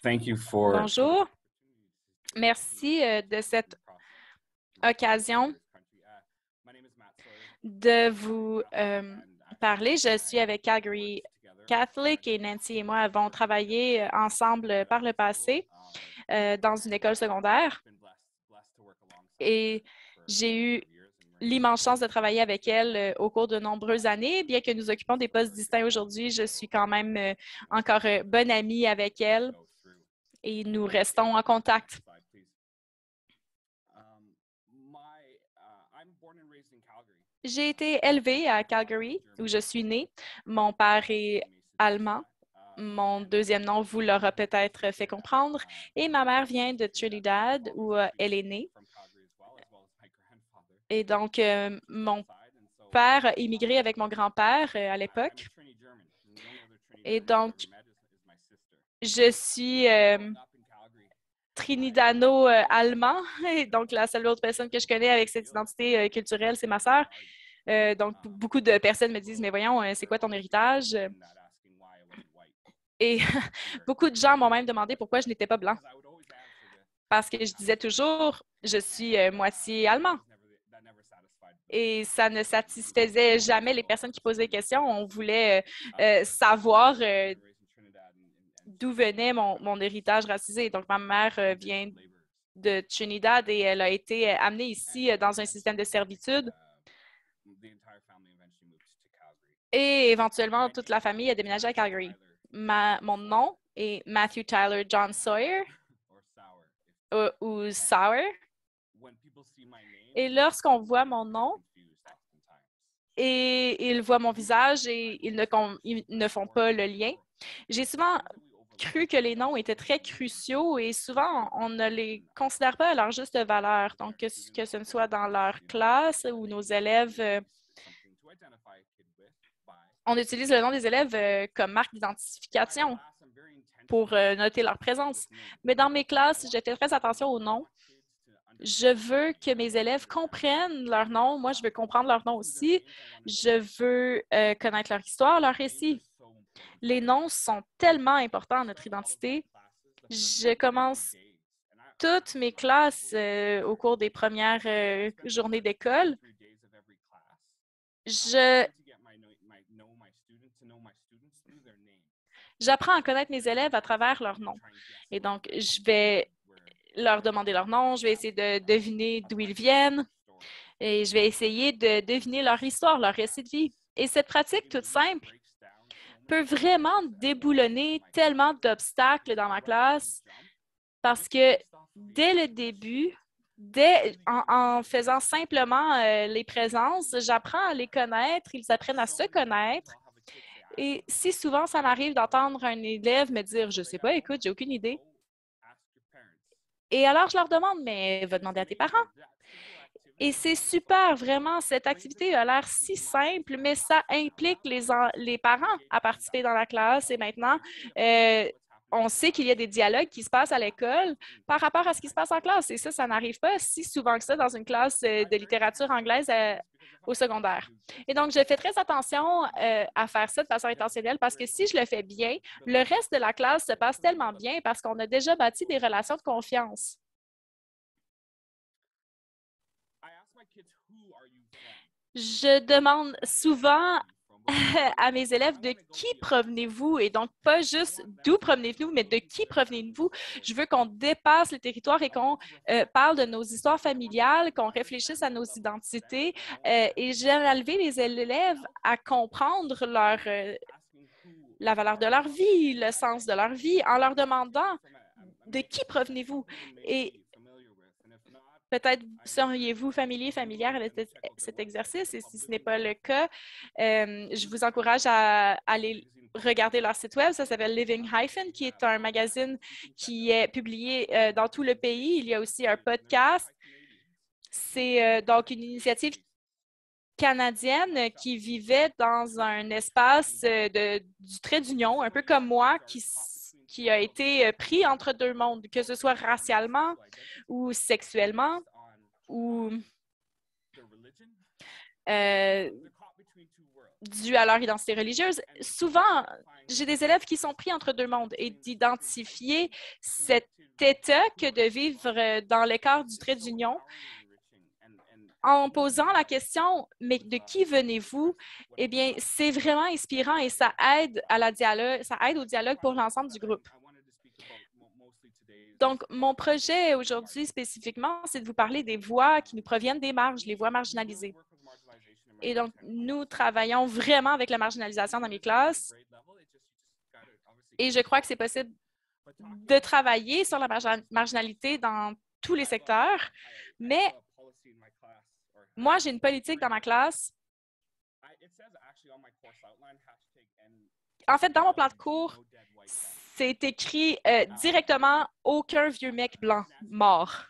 Thank you for Bonjour. Merci de cette occasion de vous parler. Je suis avec Calgary Catholic et Nancy et moi avons travaillé ensemble par le passé dans une école secondaire et j'ai eu l'immense chance de travailler avec elle au cours de nombreuses années. Bien que nous occupons des postes distincts aujourd'hui, je suis quand même encore bonne amie avec elle et nous restons en contact. J'ai été élevée à Calgary, où je suis née. Mon père est allemand. Mon deuxième nom vous l'aura peut-être fait comprendre. Et ma mère vient de Trinidad, où elle est née. Et donc, mon père a immigré avec mon grand-père à l'époque. Et donc, je suis trinidano-allemand. Et donc, la seule autre personne que je connais avec cette identité culturelle, c'est ma sœur. Donc, beaucoup de personnes me disent, mais voyons, c'est quoi ton héritage? Et beaucoup de gens m'ont même demandé pourquoi je n'étais pas blanc. Parce que je disais toujours, je suis moitié allemand. Et ça ne satisfaisait jamais les personnes qui posaient des questions. On voulait savoir d'où venait mon héritage racisé. Donc, ma mère vient de Trinidad et elle a été amenée ici dans un système de servitude. Et éventuellement, toute la famille a déménagé à Calgary. Mon nom est Matthew Tyler John Sawyer ou Sauer. Et lorsqu'on voit mon nom et ils voient mon visage et ils ne font pas le lien, j'ai souvent cru que les noms étaient très cruciaux et souvent, on ne les considère pas à leur juste valeur. Donc, que ce ne soit dans leur classe ou nos élèves, on utilise le nom des élèves comme marque d'identification pour noter leur présence. Mais dans mes classes, je fais très attention aux noms. Je veux que mes élèves comprennent leur nom. Moi, je veux comprendre leur nom aussi. Je veux connaître leur histoire, leur récit. Les noms sont tellement importants à notre identité. Je commence toutes mes classes au cours des premières journées d'école. J'apprends à connaître mes élèves à travers leur nom. Et donc, je vais leur demander leur nom, je vais essayer de deviner d'où ils viennent et je vais essayer de deviner leur histoire, leur récit de vie. Et cette pratique toute simple peut vraiment déboulonner tellement d'obstacles dans ma classe parce que dès le début, en faisant simplement les présences, j'apprends à les connaître, ils apprennent à se connaître. Et si souvent ça m'arrive d'entendre un élève me dire « Je ne sais pas, écoute, j'ai aucune idée », et alors je leur demande « Mais va demander à tes parents ». Et c'est super, vraiment, cette activité a l'air si simple, mais ça implique les parents à participer dans la classe. Et maintenant, on sait qu'il y a des dialogues qui se passent à l'école par rapport à ce qui se passe en classe. Et ça n'arrive pas si souvent que ça dans une classe de littérature anglaise au secondaire. Et donc, je fais très attention à faire ça de façon intentionnelle parce que si je le fais bien, le reste de la classe se passe tellement bien parce qu'on a déjà bâti des relations de confiance. Je demande souvent à mes élèves de qui provenez-vous et donc pas juste d'où provenez-vous, mais de qui provenez-vous. Je veux qu'on dépasse le territoire et qu'on parle de nos histoires familiales, qu'on réfléchisse à nos identités et j'aime élever les élèves à comprendre la valeur de leur vie, le sens de leur vie en leur demandant de qui provenez-vous et peut-être seriez-vous familière avec cet exercice et si ce n'est pas le cas, je vous encourage à aller regarder leur site web. Ça s'appelle Living Hyphen, qui est un magazine qui est publié dans tout le pays. Il y a aussi un podcast. C'est donc une initiative canadienne qui vivait dans un espace du trait d'union, un peu comme moi, qui a été pris entre deux mondes, que ce soit racialement ou sexuellement ou dû à leur identité religieuse. Souvent, j'ai des élèves qui sont pris entre deux mondes et d'identifier cet état que de vivre dans l'écart du trait d'union en posant la question, mais de qui venez-vous? Eh bien, c'est vraiment inspirant et ça aide ça aide au dialogue pour l'ensemble du groupe. Donc, mon projet aujourd'hui spécifiquement, c'est de vous parler des voix qui nous proviennent des marges, les voix marginalisées. Et donc, nous travaillons vraiment avec la marginalisation dans mes classes et je crois que c'est possible de travailler sur la marginalité dans tous les secteurs, mais moi, j'ai une politique dans ma classe. En fait, dans mon plan de cours, c'est écrit directement « Aucun vieux mec blanc mort ».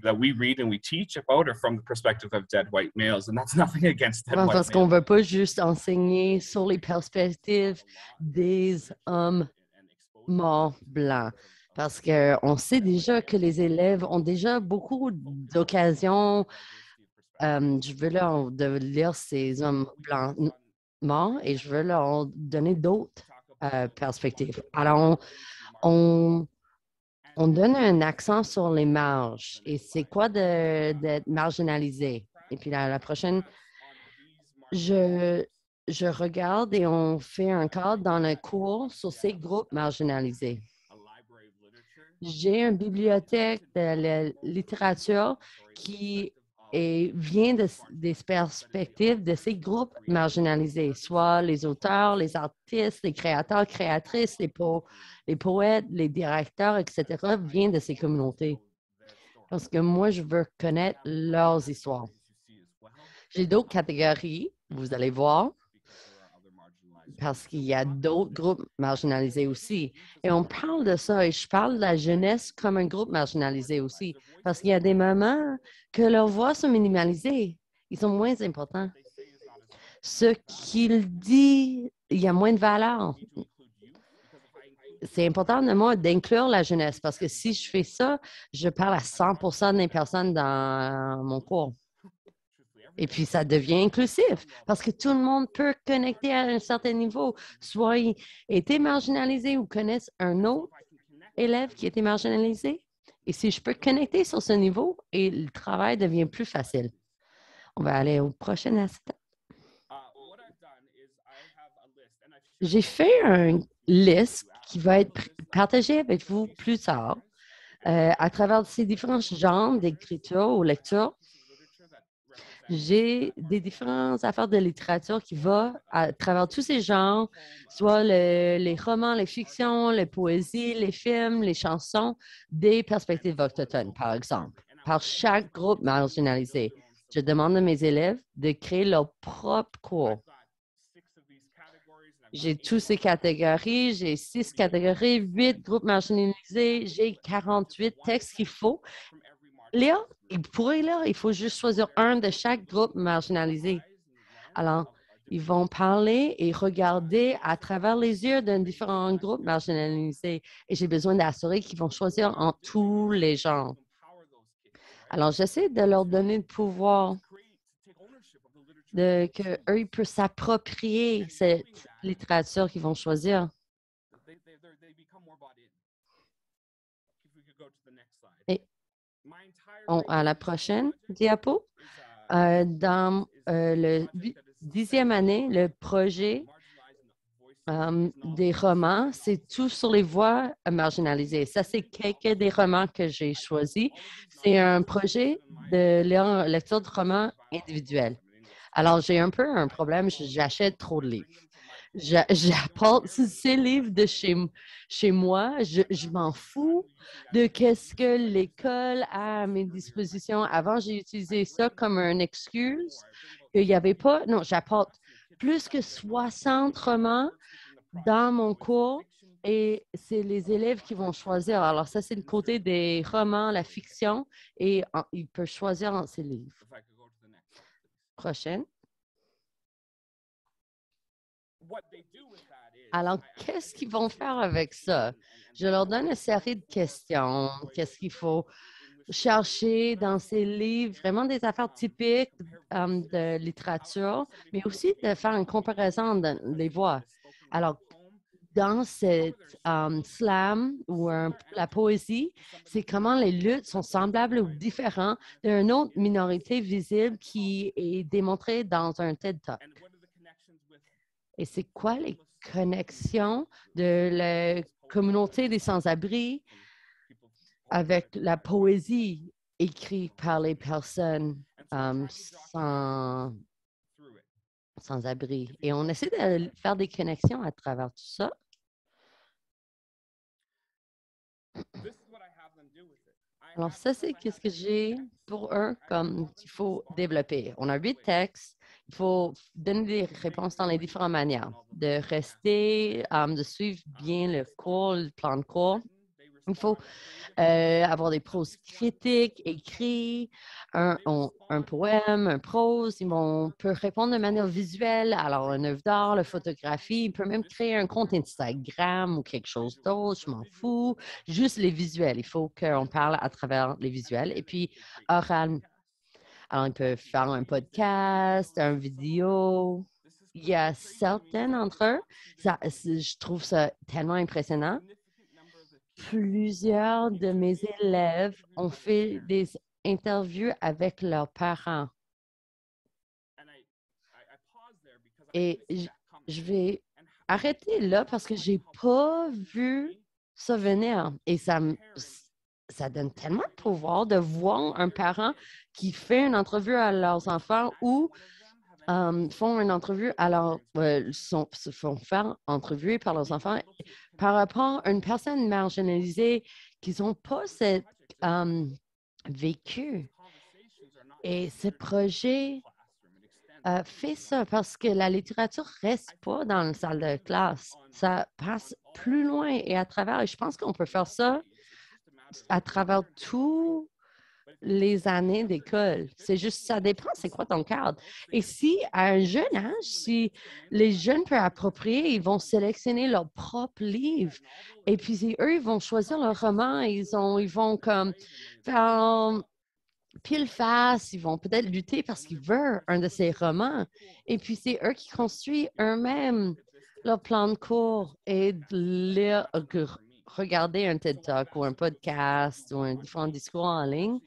That we read and we teach about are from the perspective of dead white males, and that's nothing against dead white males. Parce qu'on ne veut pas juste enseigner sur les perspectives des hommes morts blancs. Parce qu'on sait déjà que les élèves ont déjà beaucoup d'occasions, je veux leur de lire ces hommes blancs morts et je veux leur donner d'autres perspectives. Alors, on donne un accent sur les marges et c'est quoi d'être marginalisé. Et puis la prochaine, je regarde et on fait un cadre dans le cours sur ces groupes marginalisés. J'ai une bibliothèque de la littérature qui vient des perspectives de ces groupes marginalisés, soit les auteurs, les artistes, les créateurs, créatrices, les poètes, les directeurs, etc., viennent de ces communautés. Parce que moi, je veux connaître leurs histoires. J'ai d'autres catégories, vous allez voir, parce qu'il y a d'autres groupes marginalisés aussi. Et on parle de ça, et je parle de la jeunesse comme un groupe marginalisé aussi, parce qu'il y a des moments que leurs voix sont minimalisées. Ils sont moins importants. Ce qu'il dit, il y a moins de valeur. C'est important de moi d'inclure la jeunesse, parce que si je fais ça, je parle à 100% des personnes dans mon cours. Et puis, ça devient inclusif parce que tout le monde peut connecter à un certain niveau, soit il était marginalisé ou connaissent un autre élève qui était marginalisé. Et si je peux connecter sur ce niveau, et le travail devient plus facile. On va aller au prochain aspect. J'ai fait une liste qui va être partagée avec vous plus tard à travers ces différents genres d'écriture ou lecture. J'ai des différentes affaires de littérature qui vont à travers tous ces genres, soit les romans, les fictions, les poésies, les films, les chansons, des perspectives autochtones, par exemple, par chaque groupe marginalisé. Je demande à mes élèves de créer leur propre cours. J'ai toutes ces catégories, j'ai 6 catégories, 8 groupes marginalisés, j'ai 48 textes qu'il faut lire. Pour lire, il faut juste choisir un de chaque groupe marginalisé. Alors, ils vont parler et regarder à travers les yeux d'un différent groupe marginalisé. Et j'ai besoin d'assurer qu'ils vont choisir en tous les genres. Alors, j'essaie de leur donner le pouvoir qu'eux, ils peuvent s'approprier cette littérature qu'ils vont choisir. Et à la prochaine diapo, dans le 10e année, le projet des romans, c'est tout sur les voix marginalisées. Ça, c'est quelques des romans que j'ai choisis. C'est un projet de lecture de romans individuels. Alors, j'ai un peu un problème, j'achète trop de livres. J'apporte ces livres de chez moi, je m'en fous de qu'est-ce que l'école a à mes dispositions. Avant, j'ai utilisé ça comme une excuse qu'il n'y avait pas. Non, j'apporte plus que 60 romans dans mon cours et c'est les élèves qui vont choisir. Alors, ça, c'est le côté des romans, la fiction, et ils peuvent choisir entre ces livres. Prochaine. Alors, qu'est-ce qu'ils vont faire avec ça? Je leur donne une série de questions. Qu'est-ce qu'il faut chercher dans ces livres vraiment des affaires typiques de littérature, mais aussi de faire une comparaison des voix. Alors, dans cette slam ou la poésie, c'est comment les luttes sont semblables ou différentes d'une autre minorité visible qui est démontrée dans un TED Talk. Et c'est quoi les connexions de la communauté des sans-abri avec la poésie écrite par les personnes sans-abri? Et on essaie de faire des connexions à travers tout ça. Alors, ça, c'est qu'est-ce que j'ai pour eux comme qu'il faut développer. On a 8 textes. Il faut donner des réponses dans les différentes manières. De rester, de suivre bien le cours, le plan de cours. Il faut avoir des proses critiques, écrits, un poème, un prose. On peut répondre de manière visuelle, alors une œuvre d'art, la photographie. Il peut même créer un compte Instagram ou quelque chose d'autre, je m'en fous. Juste les visuels. Il faut qu'on parle à travers les visuels. Et puis, oral. Alors, il peut faire un podcast, une vidéo. Il y a certains d'entre eux, je trouve ça tellement impressionnant. Plusieurs de mes élèves ont fait des interviews avec leurs parents. Et je vais arrêter là parce que je n'ai pas vu ça venir. Et ça donne tellement de pouvoir de voir un parent qui fait une entrevue à leurs enfants ou font une entrevue à se font faire entrevuer par leurs enfants par rapport à une personne marginalisée qui n'ont pas cette vécu. Et ce projet fait ça parce que la littérature ne reste pas dans la salle de classe. Ça passe plus loin et à travers. Et je pense qu'on peut faire ça à travers tout les années d'école. C'est juste, ça dépend, c'est quoi ton cadre. Et si, à un jeune âge, si les jeunes peuvent approprier, ils vont sélectionner leur propre livre. Et puis, eux, ils vont choisir leur roman. Ils vont comme faire pile face. Ils vont peut-être lutter parce qu'ils veulent un de ces romans. Et puis, c'est eux qui construisent eux-mêmes leur plan de cours et de regarder un TED Talk ou un podcast ou un différent discours en ligne.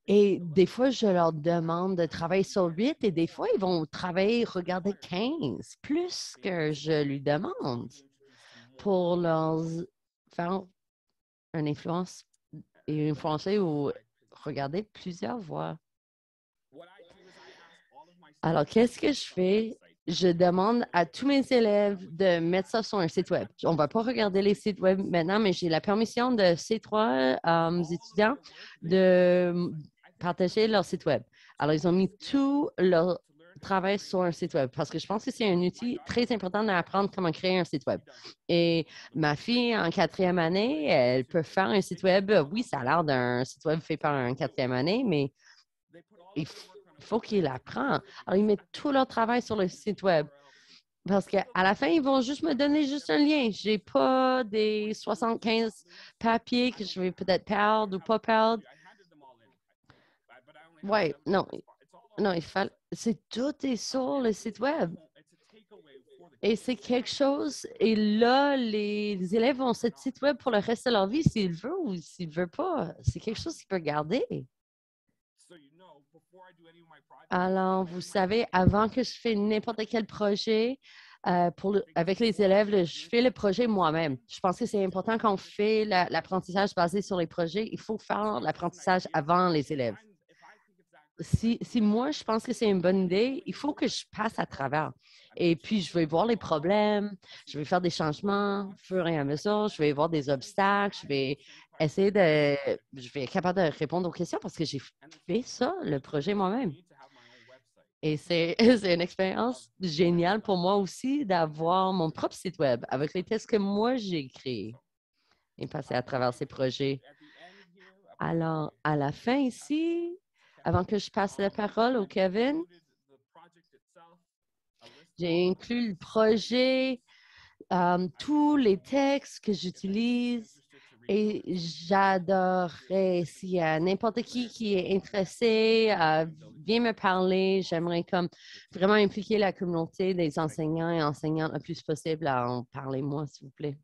Et des fois, je leur demande de travailler sur 8 et des fois, ils vont regarder 15, plus que je lui demande pour leur faire une influence et influencer ou regarder plusieurs voix. Alors, qu'est-ce que je fais? Je demande à tous mes élèves de mettre ça sur un site web. On ne va pas regarder les sites web maintenant, mais j'ai la permission de ces 3 étudiants de partager leur site web. Alors, ils ont mis tout leur travail sur un site web parce que je pense que c'est un outil très important d'apprendre comment créer un site web. Et ma fille, en 4e année, elle peut faire un site web. Oui, ça a l'air d'un site web fait par un 4e année, mais il faut qu'il apprenne. Alors, ils mettent tout leur travail sur le site web. Parce qu'à la fin, ils vont juste me donner juste un lien. Je n'ai pas des 75 papiers que je vais peut-être perdre ou pas perdre. Oui, non, tout est sur le site web. Et c'est quelque chose, et là, les élèves ont ce site web pour le reste de leur vie s'ils veulent ou s'ils ne veulent pas. C'est quelque chose qu'ils peuvent garder. Alors, vous savez, avant que je fais n'importe quel projet avec les élèves, je fais le projet moi-même. Je pense que c'est important quand on fait l'apprentissage basé sur les projets, il faut faire l'apprentissage avant les élèves. Si moi, je pense que c'est une bonne idée, il faut que je passe à travers. Et puis, je vais voir les problèmes, je vais faire des changements au fur et à mesure, je vais voir des obstacles, je vais être capable de répondre aux questions parce que j'ai fait ça, le projet moi-même. Et c'est une expérience géniale pour moi aussi d'avoir mon propre site web avec les tests que moi j'ai créés et passer à travers ces projets. Alors, à la fin ici, avant que je passe la parole au Kevin, j'ai inclus le projet, tous les textes que j'utilise Et j'adorerais, s'il y a n'importe qui est intéressé, viens me parler. J'aimerais comme vraiment impliquer la communauté des enseignants et enseignantes le plus possible à en parler, moi, s'il vous plaît.